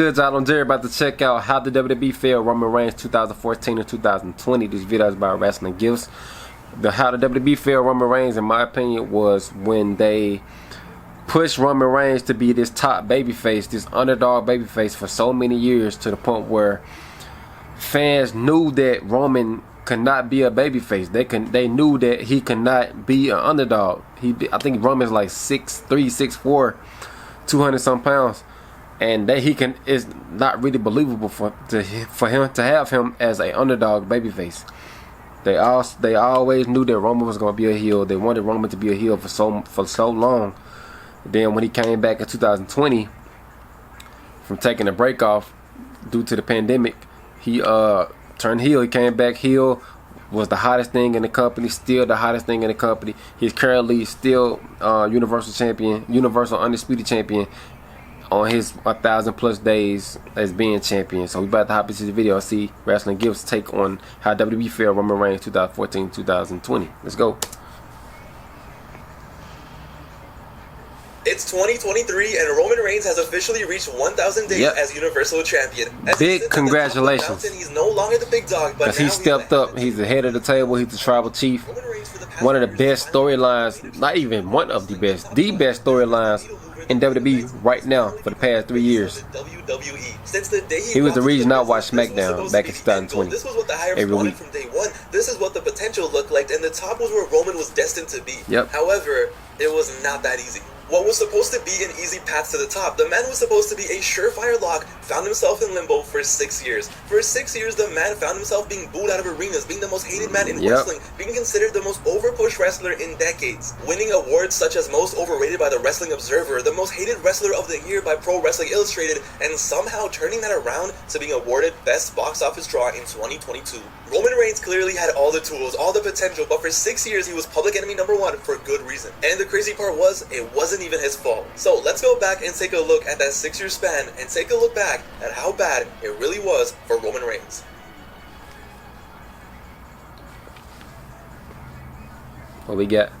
good, y'all? I'm Jerry, about to check out how the WWE failed Roman Reigns 2014 and 2020. This video is about wrestling gifts. How the WWE failed Roman Reigns, in my opinion, was when they pushed Roman Reigns to be this top babyface, this underdog babyface for so many years, to the point where fans knew that Roman could not be a babyface. They knew that he could not be an underdog. I think Roman's like 6'3", 6'4", 200 some pounds. And that is not really believable for him to have him as an underdog babyface. They always knew that Roman was going to be a heel. They wanted Roman to be a heel for so long. Then when he came back in 2020 from taking a break off due to the pandemic, he turned heel. He came back heel, was the hottest thing in the company, still the hottest thing in the company. He's currently still Universal Champion, Universal Undisputed Champion, on his 1,000+ days as being champion. So we about to hop into the video and see Wrestling Gifts' take on how WWE failed Roman Reigns 2014-2020. Let's go. It's 2023 and Roman Reigns has officially reached 1,000 days as Universal Champion. As big congratulations. Mountain, he's no longer the big dog, but he stepped up. He's the head of the table. He's the tribal chief. One of the best storylines, not even one of the best storylines in WWE right now for the past 3 years. He was the reason I watched SmackDown back in 2020. This was what the Hires every wanted week. From day one. This is what the potential looked like, and the top was where Roman was destined to be. Yep. However, it was not that easy. What was supposed to be an easy path to the top, the man was supposed to be a surefire lock, found himself in limbo for 6 years. For 6 years, the man found himself being booed out of arenas, being the most hated man in wrestling, being considered the most overpushed wrestler in decades, winning awards such as most overrated by the Wrestling Observer, the most hated wrestler of the year by Pro Wrestling Illustrated, and somehow turning that around to being awarded best box office draw in 2022. Roman Reigns clearly had all the tools, all the potential, but for 6 years he was public enemy #1 for good reason. And the crazy part was, it wasn't even his fault. So let's go back and take a look at that 6 year span and take a look back at how bad it really was for Roman Reigns. What we got?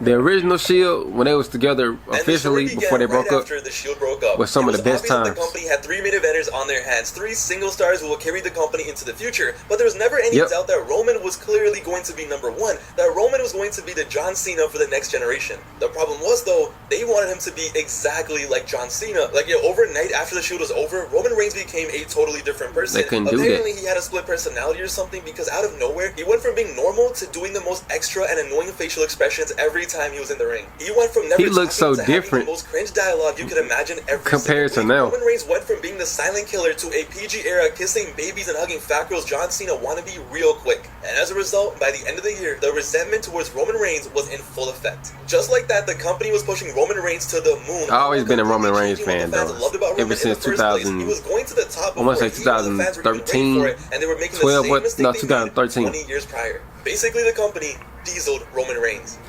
The original Shield, when they was together officially before they broke up, the Shield broke up, was some of the best times. The company had 3 main eventers on their hands, 3 single stars who will carry the company into the future. But there was never any doubt that Roman was clearly going to be #1, that Roman was going to be the John Cena for the next generation. The problem was, though, they wanted him to be exactly like John Cena. Like, overnight after the Shield was over, Roman Reigns became a totally different person. They couldn't do that. Apparently, he had a split personality or something, because out of nowhere, he went from being normal to doing the most extra and annoying facial expressions every time he was in the ring. He went from never so different, the most cringe dialogue you could imagine every compared to now. Roman Reigns went from being the silent killer to a PG era kissing babies and hugging fat girls John Cena wannabe real quick. And as a result, by the end of the year, the resentment towards Roman Reigns was in full effect. Just like that, the company was pushing Roman Reigns to the moon. I've always been a Roman Reigns fan, though. Ever since 2000, he was going to the top. I want to say 2013, and they were making 12, the same 2013. 20 years prior. Basically, the company dieseled Roman Reigns.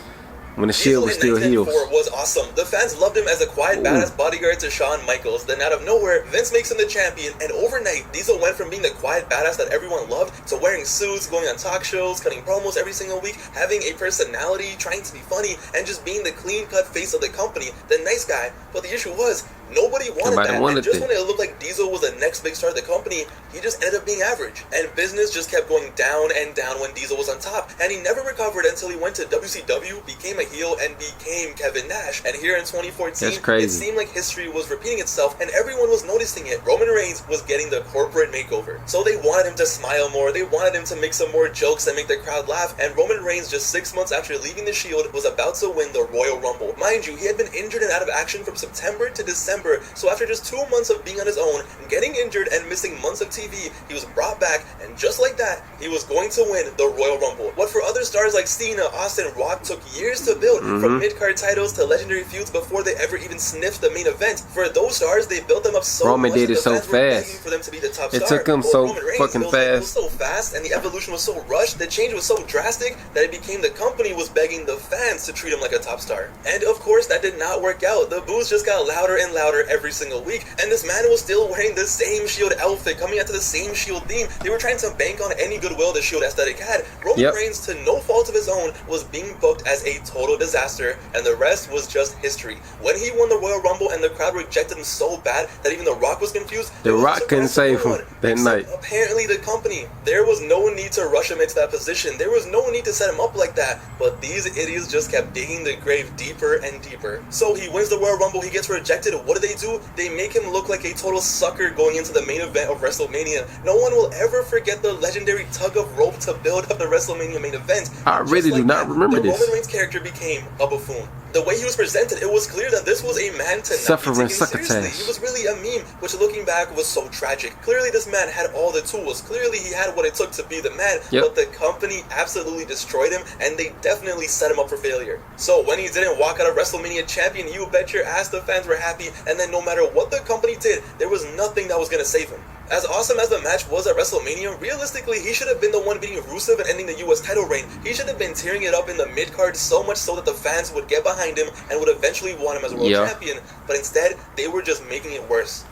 When the Shield was still heels. Was awesome. The fans loved him as a quiet, badass bodyguard to Shawn Michaels. Then out of nowhere, Vince makes him the champion, and overnight, Diesel went from being the quiet badass that everyone loved to wearing suits, going on talk shows, cutting promos every single week, having a personality, trying to be funny, and just being the clean-cut face of the company, the nice guy. But the issue was, nobody wanted that. And just when it looked like Diesel was the next big star of the company, he just ended up being average. And business just kept going down and down when Diesel was on top. And he never recovered until he went to WCW, became a heel, and became Kevin Nash. And here in 2014, it seemed like history was repeating itself, and everyone was noticing it. Roman Reigns was getting the corporate makeover. So they wanted him to smile more, they wanted him to make some more jokes and make the crowd laugh, and Roman Reigns, just 6 months after leaving the Shield, was about to win the Royal Rumble. Mind you, he had been injured and out of action from September to December, so after just 2 months of being on his own, getting injured and missing months of TV, he was brought back, and just like that, he was going to win the Royal Rumble. What for other stars like Cena, Austin, Rock took years to build, from mid-card titles to legendary feuds before they ever even sniffed the main event. For those stars, they built them up so Roman much did it so fast. For them to be the top it star. took him so fucking fast. It was so fast, and the evolution was so rushed, the change was so drastic, that it became the company was begging the fans to treat him like a top star. And of course, that did not work out. The boos just got louder and louder. louder every single week, and this man was still wearing the same Shield outfit, coming out to the same Shield theme. They were trying to bank on any goodwill the Shield aesthetic had. Roman Reigns, to no fault of his own, was being booked as a total disaster, and the rest was just history. When he won the Royal Rumble and the crowd rejected him so bad that even The Rock was confused, The Rock couldn't save him that night. Apparently the company. There was no need to rush him into that position. There was no need to set him up like that, but these idiots just kept digging the grave deeper and deeper. So he wins the Royal Rumble, he gets rejected. What do? They make him look like a total sucker going into the main event of WrestleMania. No one will ever forget the legendary tug of rope to build up the WrestleMania main event. I really do not remember this. The Roman Reigns character became a buffoon. The way he was presented, it was clear that this was a man to not be taken seriously. He was really a meme, which looking back was so tragic. Clearly this man had all the tools. Clearly he had what it took to be the man, but the company absolutely destroyed him, and they definitely set him up for failure. So when he didn't walk out of WrestleMania champion, you bet your ass the fans were happy, and then no matter what the company did, there was nothing that was going to save him. As awesome as the match was at WrestleMania, realistically, he should have been the one beating Rusev and ending the US title reign. He should have been tearing it up in the mid-card so much so that the fans would get behind him and would eventually want him as a world champion, but instead, they were just making it worse.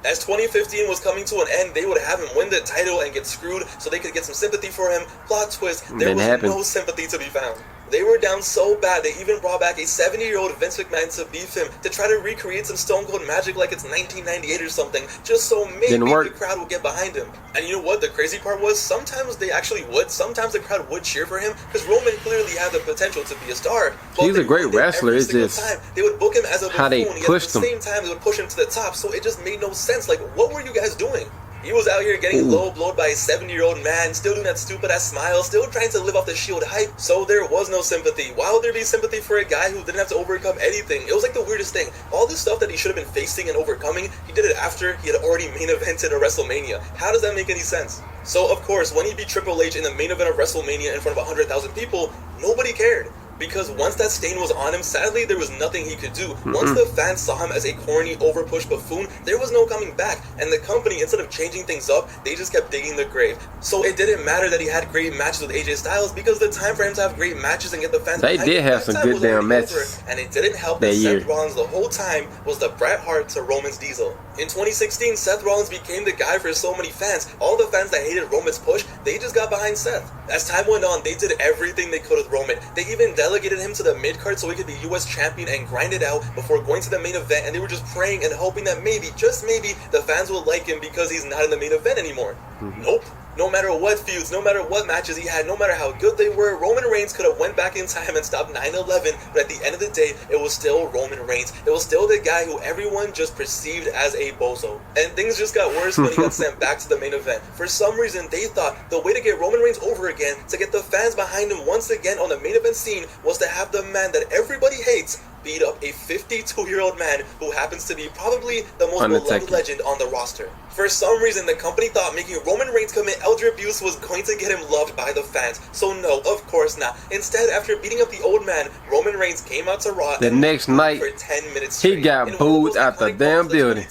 As 2015 was coming to an end, they would have him win the title and get screwed so they could get some sympathy for him. Plot twist, there was no sympathy to be found. They were down so bad, they even brought back a 70-year-old Vince McMahon to beef him, to try to recreate some Stone Cold magic like it's 1998 or something, just so maybe the crowd would get behind him. And you know what the crazy part was? Sometimes they actually would. Sometimes the crowd would cheer for him, because Roman clearly had the potential to be a star. He's a great wrestler, it's just they would book him as a buffoon, how they pushed him. At the same time they would push him to the top, so it just made no sense. Like, what were you guys doing? He was out here getting low-blowed by a 70-year-old man, still doing that stupid-ass smile, still trying to live off the Shield hype, so there was no sympathy. Why would there be sympathy for a guy who didn't have to overcome anything? It was like the weirdest thing. All this stuff that he should have been facing and overcoming, he did it after he had already main evented a WrestleMania. How does that make any sense? So, of course, when he beat Triple H in the main event of WrestleMania in front of 100,000 people, nobody cared. Because once that stain was on him, sadly, there was nothing he could do. Once the fans saw him as a corny, overpushed buffoon, there was no coming back. And the company, instead of changing things up, they just kept digging the grave. So it didn't matter that he had great matches with AJ Styles, because the time for him to have great matches and get the fans behind him, they did have some good damn matches. And it didn't help that Seth Rollins the whole time was the Bret Hart to Roman's Diesel. In 2016, Seth Rollins became the guy for so many fans. All the fans that hated Roman's push, they just got behind Seth. As time went on, they did everything they could with Roman. They even delegated him to the mid-card so he could be US champion and grind it out before going to the main event, and they were just praying and hoping that maybe, just maybe, the fans will like him because he's not in the main event anymore. Nope. No matter what feuds, no matter what matches he had, no matter how good they were, Roman Reigns could have went back in time and stopped 9/11, but at the end of the day, it was still Roman Reigns. It was still the guy who everyone just perceived as a bozo. And things just got worse when he got sent back to the main event. For some reason, they thought the way to get Roman Reigns over again, to get the fans behind him once again on the main event scene, was to have the man that everybody hates beat up a 52-year-old man who happens to be probably the most beloved legend on the roster. For some reason, the company thought making Roman Reigns commit elder abuse was going to get him loved by the fans. So no, of course not. Instead, after beating up the old man, Roman Reigns came out to Raw the next night. For 10 minutes straight. He got booed out the damn building.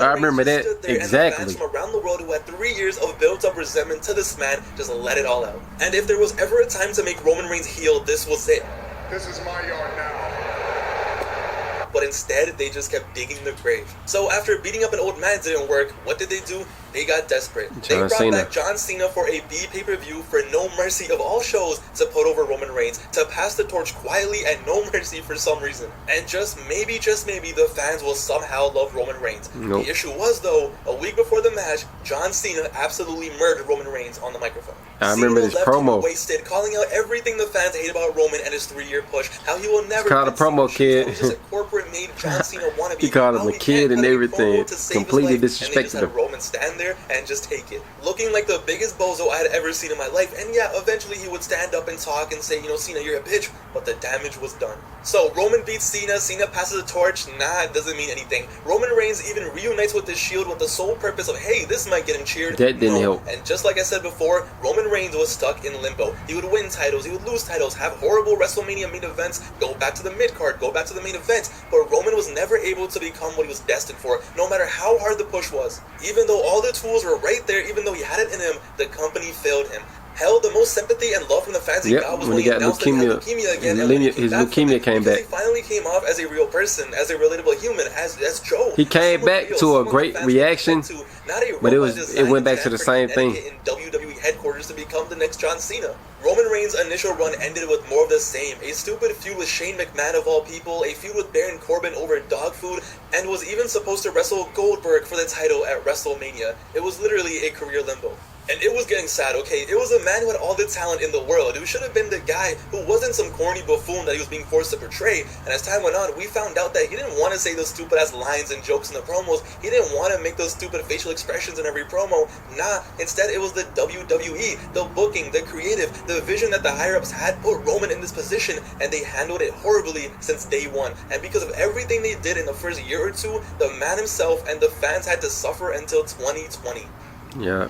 I remember that exactly. From around the world who had 3 years of built-up resentment to this man just let it all out. And if there was ever a time to make Roman Reigns heel, this was it. This is my yard now. But instead, they just kept digging the grave. So after beating up an old man didn't work, what did they do? They got desperate. They brought back John Cena for a B pay-per-view for No Mercy of all shows to put over Roman Reigns, to pass the torch quietly at No Mercy for some reason. And just maybe, the fans will somehow love Roman Reigns. The issue was, though, a week before the match, John Cena absolutely murdered Roman Reigns on the microphone. I remember this promo. Wasted, calling out everything the fans hate about Roman and his 3-year push. How he will never. It's called a promo kid. Just a corporate-made John Cena wannabe. He called him a kid and everything. Completely disrespected him. And they just had Roman stand there and just take it. Looking like the biggest bozo I had ever seen in my life. And yeah, eventually he would stand up and talk and say, you know, Cena, you're a bitch. But the damage was done. So Roman beats Cena. Cena passes the torch. Nah, it doesn't mean anything. Roman Reigns even reunites with the Shield with the sole purpose of, hey, this might get him cheered. That didn't help. And just like I said before, Roman Reigns was stuck in limbo. He would win titles, he would lose titles, have horrible WrestleMania main events, go back to the mid-card, go back to the main event, but Roman was never able to become what he was destined for, no matter how hard the push was. Even though all the tools were right there, even though he had it in him, the company failed him. Hell, the most sympathy and love from the fans he got was when he announced that he had leukemia again. His leukemia came back. He finally came off as a real person, as a relatable human, as Joe. He came back to a great reaction, but it went back to the same thing. In WWE headquarters to become the next John Cena. Roman Reigns' initial run ended with more of the same. A stupid feud with Shane McMahon of all people, a feud with Baron Corbin over dog food, and was even supposed to wrestle Goldberg for the title at WrestleMania. It was literally a career limbo. And it was getting sad, okay? It was a man who had all the talent in the world, who should have been the guy who wasn't some corny buffoon that he was being forced to portray. And as time went on, we found out that he didn't want to say those stupid-ass lines and jokes in the promos. He didn't want to make those stupid facial expressions in every promo. Nah, instead it was the WWE, the booking, the creative, the vision that the higher-ups had put Roman in this position, and they handled it horribly since day one. And because of everything they did in the first year or two, the man himself and the fans had to suffer until 2020. Yeah.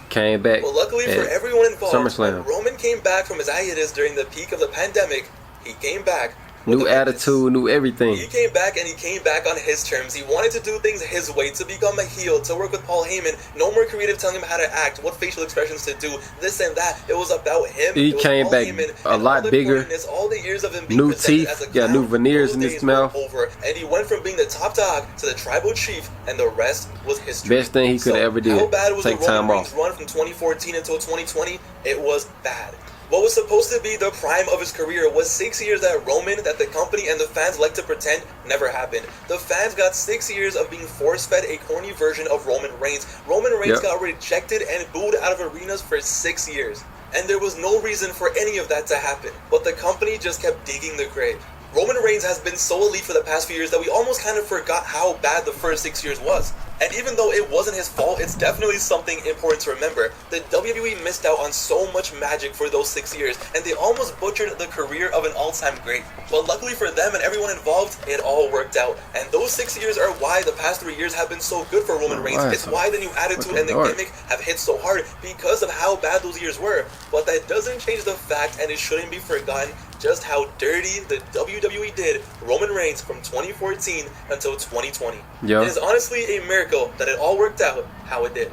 Came back. Well, luckily for everyone involved, SummerSlam. when Roman came back from his hiatus during the peak of the pandemic, he came back. New attitude, new everything. He came back, and he came back on his terms. He wanted to do things his way, to become a heel, to work with Paul Heyman. No more creative telling him how to act, what facial expressions to do, this and that. It was about him. He came back a lot bigger. All the years of him being new teeth, new veneers in his mouth. Over, and he went from being the top dog to the tribal chief, and the rest was history. Best thing he could ever do. How bad was Take the time Roman Reigns off. run from 2014 until 2020? It was bad. What was supposed to be the prime of his career was 6 years that Roman, that the company and the fans like to pretend never happened. The fans got 6 years of being force-fed a corny version of Roman Reigns. Roman Reigns got rejected and booed out of arenas for 6 years. And there was no reason for any of that to happen. But the company just kept digging the grave. Roman Reigns has been so elite for the past few years that we almost kind of forgot how bad the first 6 years was. And even though it wasn't his fault, it's definitely something important to remember. The WWE missed out on so much magic for those 6 years, and they almost butchered the career of an all-time great. But luckily for them and everyone involved, it all worked out. And those 6 years are why the past 3 years have been so good for Roman Reigns. It's why the new attitude and the gimmick have hit so hard, because of how bad those years were. But that doesn't change the fact, and it shouldn't be forgotten, just how dirty the WWE did Roman Reigns from 2014 until 2020. It is honestly a miracle that it all worked out how it did.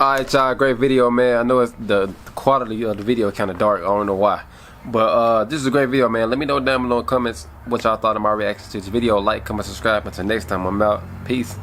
Alright, y'all, great video, man. I know it's the quality of the video kind of dark. I don't know why. But this is a great video, man. Let me know down below in the comments what y'all thought of my reaction to this video. Like, comment, subscribe. Until next time, I'm out. Peace.